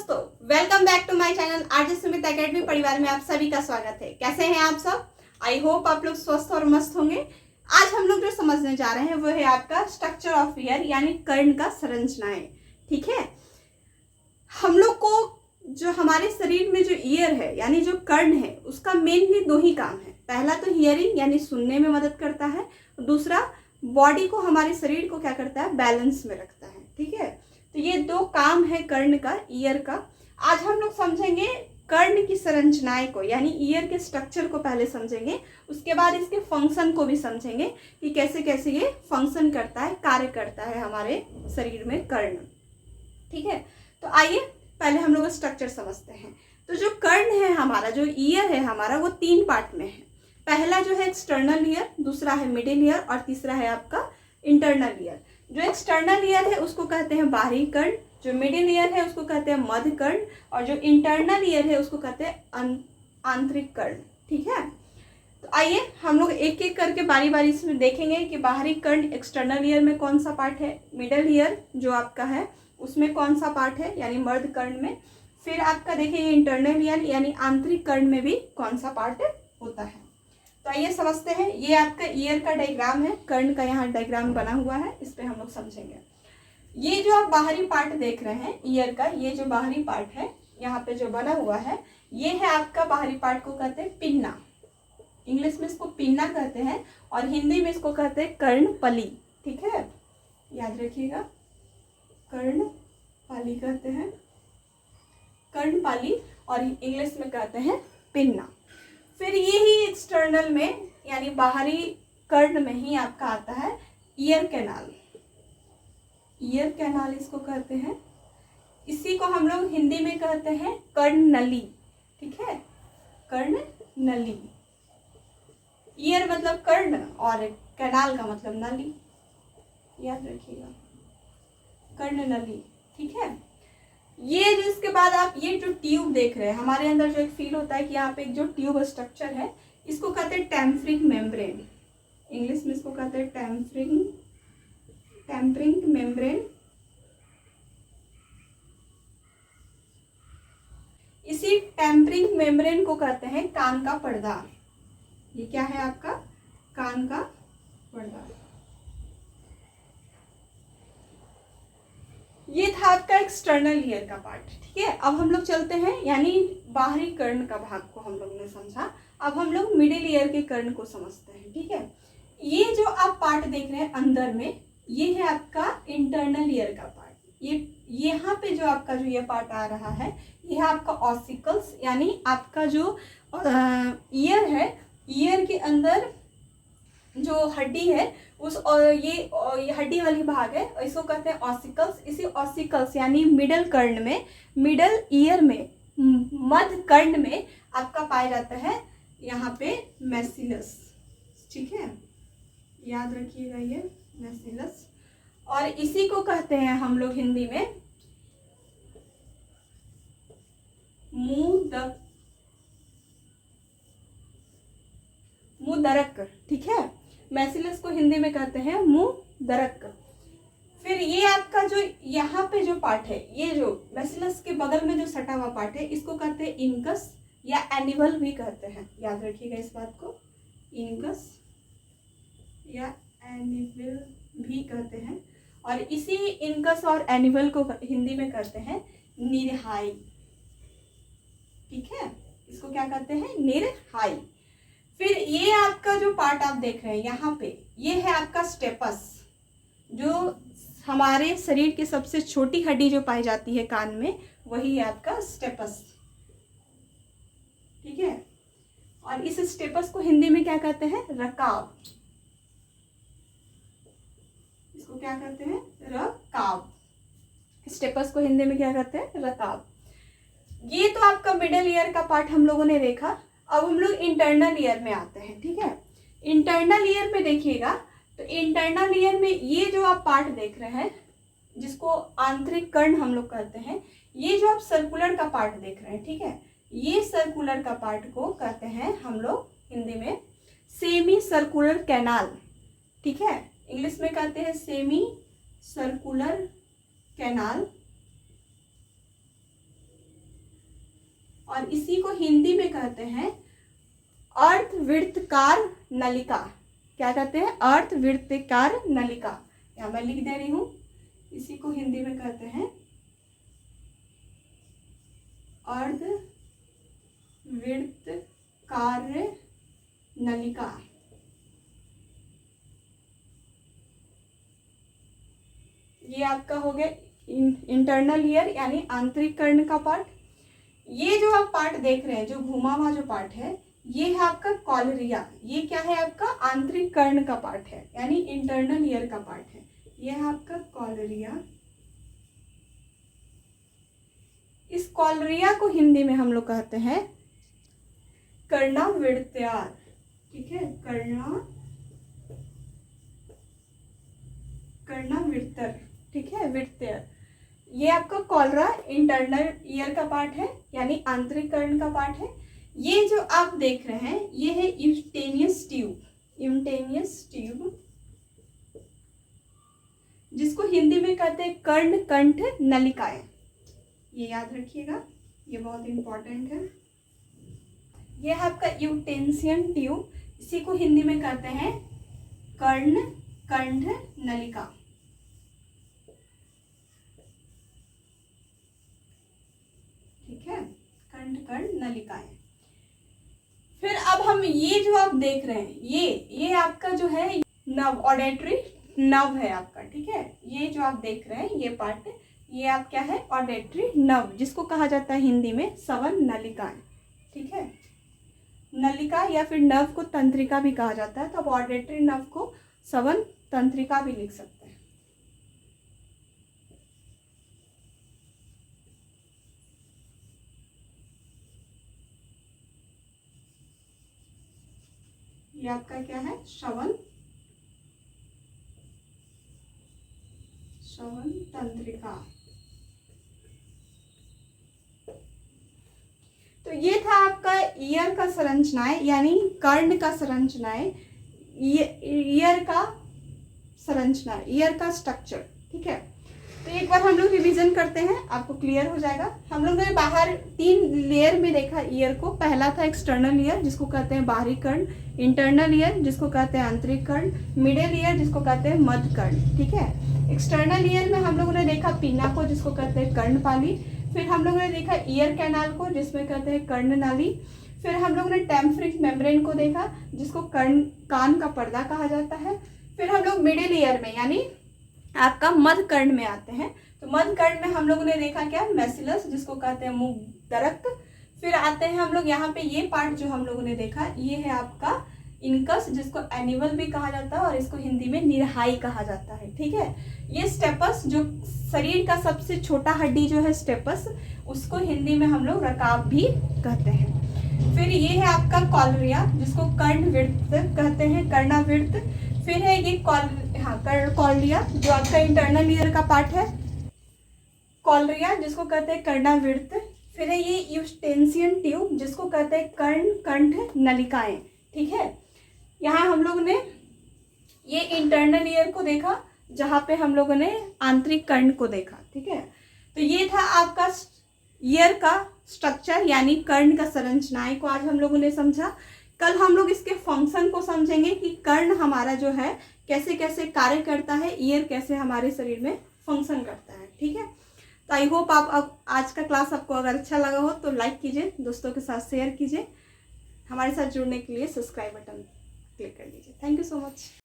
दोस्तों, welcome back to my channel RJ Sumit academy परिवार में आप सभी का स्वागत है। कैसे हैं आप सब? आई होप आप लोग स्वस्थ और मस्त होंगे। आज हम लोग जो समझने जा रहे हैं वो है आपका स्ट्रक्चर ऑफ ईयर यानी कर्ण का संरचनाएं। ठीक है, हम लोग को जो हमारे शरीर में जो ईयर है यानी जो कर्ण है उसका मेनली दो ही काम है। पहला तो हियरिंग यानी सुनने में मदद करता है, दूसरा बॉडी को, हमारे शरीर को क्या करता है, बैलेंस में रखता है। ठीक है, तो ये दो काम है कर्ण का, ईयर का। आज हम लोग समझेंगे कर्ण की संरचनाएं को यानी ईयर के स्ट्रक्चर को पहले समझेंगे, उसके बाद इसके फंक्शन को भी समझेंगे कि कैसे कैसे ये फंक्शन करता है, कार्य करता है हमारे शरीर में कर्ण। ठीक है, तो आइए पहले हम लोग स्ट्रक्चर समझते हैं। तो जो कर्ण है हमारा, जो ईयर है हमारा, वो तीन पार्ट में है। पहला जो है एक्सटर्नल ईयर, दूसरा है मिडिल ईयर और तीसरा है आपका इंटरनल ईयर। जो एक्सटर्नल ईयर है उसको कहते हैं बाहरी कर्ण, जो मिडिल ईयर है उसको कहते हैं मध्य कर्ण और जो इंटरनल ईयर है उसको कहते हैं आंतरिक कर्ण। ठीक है, तो आइए हम लोग एक एक करके बारी बारी से देखेंगे कि बाहरी कर्ण एक्सटर्नल ईयर में कौन सा पार्ट है, मिडिल ईयर जो आपका है उसमें कौन सा पार्ट है यानी मध्य कर्ण में, फिर आपका देखेंगे इंटरनल ईयर यानी आंतरिक कर्ण में भी कौन सा पार्ट होता है। तो आइए समझते हैं। ये आपका ईयर का डायग्राम है, कर्ण का यहाँ डायग्राम बना हुआ है, इस पे हम लोग समझेंगे। ये जो आप बाहरी पार्ट देख रहे हैं ईयर का, ये जो बाहरी पार्ट है यहाँ पे जो बना हुआ है, ये है आपका बाहरी पार्ट को कहते हैं पिन्ना। इंग्लिश में इसको पिन्ना कहते हैं और हिंदी में इसको कहते हैं कर्णपली। ठीक है, याद रखिएगा, कर्णपाली कहते हैं, कर्णपाली और इंग्लिश में कहते हैं पिन्ना। फिर यही एक्सटर्नल में यानी बाहरी कर्ण में ही आपका आता है ईयर कैनाल। ईयर कैनाल इसको कहते हैं, इसी को हम लोग हिंदी में कहते हैं कर्णनली। ठीक है, कर्णनली। ईयर मतलब कर्ण और कैनाल का मतलब नली, याद रखिएगा, कर्णनली। ठीक है, ये जो इसके बाद आप ये जो ट्यूब देख रहे हैं हमारे अंदर जो एक फील होता है कि यहाँ पे एक जो ट्यूब स्ट्रक्चर है इसको कहते हैं टेम्परिंग मेम्ब्रेन। इंग्लिश में इसको कहते हैं टेम्परिंग मेम्ब्रेन। इसी टेम्परिंग मेम्ब्रेन को कहते हैं कान का पर्दा। ये क्या है आपका, कान का पर्दा। ये था आपका एक्सटर्नल ईयर का पार्ट। ठीक है, अब हम लोग चलते हैं, यानी बाहरी कर्ण का भाग को हम लोग ने समझा, अब हम लोग मिडिल ईयर के कर्ण को समझते हैं। ठीक है, ये जो आप पार्ट देख रहे हैं अंदर में, ये है आपका इंटरनल ईयर का पार्ट। ये यहाँ पे जो आपका जो ये पार्ट आ रहा है ये है आपका ऑसिकल्स, यानी आपका जो ईयर है, ईयर के अंदर जो हड्डी है उस ये हड्डी वाली भाग है, इसको कहते हैं ऑसिकल्स। इसी ऑसिकल्स यानी मिडल कर्ण में, मिडल ईयर में, मध्य कर्ण में आपका पाया जाता है यहाँ पे मैसिलस। ठीक है, याद रखिएगा ये मैसिलस, और इसी को कहते हैं हम लोग हिंदी में मुंहदरक। ठीक है, मैसिलस को हिंदी में कहते हैं मुंहदरक। फिर ये आपका जो यहाँ पे जो पार्ट है, ये जो मैसिलस के बगल में जो सटा हुआ पार्ट है इसको कहते हैं इनकस या एनिवल भी कहते हैं, याद रखिएगा इस बात को, इनकस या एनिवल भी कहते हैं। और इसी इनकस और एनिवल को हिंदी में कहते हैं निरहाई। ठीक है, इसको क्या कहते हैं, निरहाई। फिर ये आपका जो पार्ट आप देख रहे हैं यहाँ पे, ये है आपका स्टेपस, जो हमारे शरीर की सबसे छोटी हड्डी जो पाई जाती है कान में, वही है आपका स्टेपस। ठीक है, और इस स्टेपस को हिंदी में क्या कहते हैं, रकाब। इसको क्या कहते हैं, रकाब। स्टेपस को हिंदी में क्या कहते हैं, रकाब। ये तो आपका मिडिल ईयर का पार्ट हम लोगों ने देखा। अब हम लोग इंटरनल ईयर में आते हैं। ठीक है, इंटरनल ईयर में देखिएगा, तो इंटरनल ईयर में ये जो आप पार्ट देख रहे हैं जिसको आंतरिक कर्ण हम लोग कहते हैं, ये जो आप सर्कुलर का पार्ट देख रहे हैं, ठीक है, ये सर्कुलर का पार्ट को कहते हैं हम लोग हिंदी में सेमी सर्कुलर कैनाल। ठीक है, इंग्लिश में कहते हैं सेमी सर्कुलर कैनाल। और इसी को हिंदी में कहते हैं अर्धवृत्ताकार नलिका। क्या कहते हैं? अर्धवृत्ताकार नलिका। यहाँ मैं लिख दे रही हूँ, इसी को हिंदी में कहते हैं अर्धवृत्ताकार नलिका। ये आपका हो गया इंटरनल ईयर यानी आंतरिक कर्ण का पार्ट। ये जो आप पार्ट देख रहे हैं, जो घुमा हुआ जो पार्ट है, ये है आपका कॉलरिया। ये क्या है? आपका आंतरिक कर्ण का पार्ट है यानी इंटरनल ईयर का पार्ट है। ये है आपका कॉलरिया। इस कॉलरिया को हिंदी में हम लोग कहते हैं कर्णावृत्तार। ठीक है, कर्णावृत्तर। ठीक है, वृत्तार। ये आपका कॉलरा इंटरनल ईयर का पार्ट है यानी आंतरिक कर्ण का पार्ट है। ये जो आप देख रहे हैं ये है यूस्टेनियस ट्यूब। यूस्टेनियस ट्यूब जिसको हिंदी में कहते हैं कर्ण कंठ नलिकाएं। ये याद रखिएगा, ये बहुत इंपॉर्टेंट है। ये है आपका यूटेंसियन ट्यूब, इसी को हिंदी में कहते हैं कर्ण कंठ नलिका। ठीक है, कंठ कर्ण नलिकाएं। फिर अब हम ये जो आप देख रहे हैं ये आपका जो है नव, ऑडिटरी नव है आपका। ठीक है, ये जो आप देख रहे हैं ये पार्ट, ये आप क्या है? ऑडिटरी नव, जिसको कहा जाता है हिंदी में श्रवण नलिकाएं। ठीक है, नलिका या फिर नव को तंत्रिका भी कहा जाता है, तो अब ऑडिटरी नव को श्रवण तंत्रिका भी लिख सकते हैं। ये आपका क्या है? श्रवण तंत्रिका। तो ये था आपका ईयर का संरचनाएं यानी कर्ण का संरचनाएं, ईयर का संरचना, ईयर का स्ट्रक्चर। ठीक है, तो एक बार हम लोग रिवीजन करते हैं, आपको क्लियर हो जाएगा। हम लोग ने बाहर 3 लेयर में देखा ईयर को। पहला था एक्सटर्नल ईयर जिसको कहते हैं बाहरी कर्ण, इंटरनल ईयर जिसको कहते हैं आंतरिक कर्ण, मिडिल ईयर जिसको कहते हैं मध्य कर्ण। ठीक है, एक्सटर्नल ईयर में हम लोगों ने देखा पिना को जिसको कहते हैं कर्णपाली। फिर हम लोगों ने देखा ईयर कैनाल को जिसमें कहते हैं कर्णनाली। फिर हम लोगों ने टेम्परिक मेम्ब्रेन को देखा जिसको कान का पर्दा कहा जाता है। फिर हम लोग मिडिल ईयर में यानी आपका मध्य कर्ण में आते हैं। तो मध्य कर्ण में हम लोगों ने देखा क्या? मैसिलस जिसको कहते हैं मुख दरक्त। फिर आते हैं हम लोग यहाँ पे, ये पार्ट जो हम लोगों ने देखा ये है आपका इनकस जिसको एनिवल भी कहा जाता है और इसको हिंदी में निरहाई कहा जाता है। ठीक है, ये स्टेपस जो शरीर का सबसे छोटा हड्डी जो है स्टेपस, उसको हिंदी में हम लोग रकाब भी कहते हैं। फिर ये है आपका कॉलरिया जिसको कर्णवृत्त कहते हैं, कर्णावृत्त। फिर है ये कॉलरिया जो आपका इंटरनल ईयर का पार्ट है, कॉलरिया जिसको कहते हैं कर्णावृत्त। फिर है ये यूस्टेंसियन ट्यूब जिसको कहते हैं कर्ण कंठ नलिकाएं। ठीक है, यहाँ हम लोग ने ये इंटरनल ईयर को देखा जहाँ पे हम लोगों ने आंतरिक कर्ण को देखा। ठीक है, तो ये था आपका ईयर का स्ट्रक्चर यानी कर्ण का संरचनाएं को आज हम लोगों ने समझा। कल हम लोग इसके फंक्शन को समझेंगे कि कर्ण हमारा जो है कैसे कैसे कार्य करता है, ईयर कैसे हमारे शरीर में फंक्शन करता है। ठीक है, तो आई होप आप आज का क्लास आपको अगर अच्छा लगा हो तो लाइक कीजिए, दोस्तों के साथ शेयर कीजिए, हमारे साथ जुड़ने के लिए सब्सक्राइब बटन क्लिक कर दीजिए। Thank you so much.